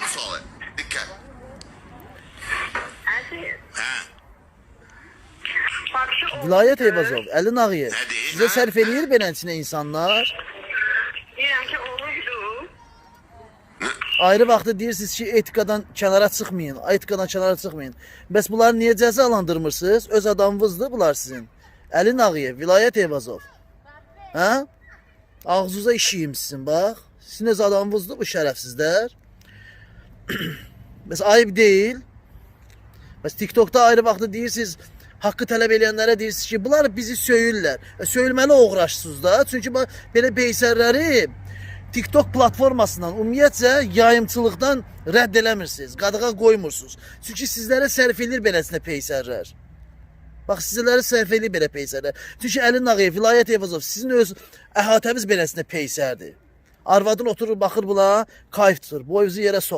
Bu sualı. Dikkat. Əziz, Ha. bak şu Vilayət Eyvazov, Əlin Ağayev. Nə deyir, Sizə hə? sərf eləyir beləsinə insanlar. Deyirəm ki, olubdu. Ayrı vaxtda deyirsiniz ki, etikadan kənara çıxmayın, etikadan kənara çıxmayın. Bəs bunları niyə cəzalandırmırsınız? Öz adamınızdır bunlar sizin. Əlin Ağayev, Vilayət Eyvazov. Hə? Ağzınıza işiyim sizin, bax. Sizin öz adamınızdır bu şərəfsizlər. Bəs ayıb deyil. Bəs TikTokda ayrı vaxtda deyirsiniz, haqqı tələb edənlərə deyirsiniz ki, bunlar bizi söyürlər. Söyülməli uğraşsınız da. Çünki belə beysərləri TikTok platformasından ümumiyyətcə yayımçılıqdan rədd eləmirsiniz, qadığa qoymursunuz. Çünki sizlərə sərf edir beləsinə peysərlər. Bax, sizlərə sərf edir belə peysərlər. Çünki Əlin Ağayev, Vilayət Eyvazov, sizin öz əhatəniz beləsinə peysərdir. Arvadın oturur, baxır buna, kayf tutur, boyunuzu yerə soxur.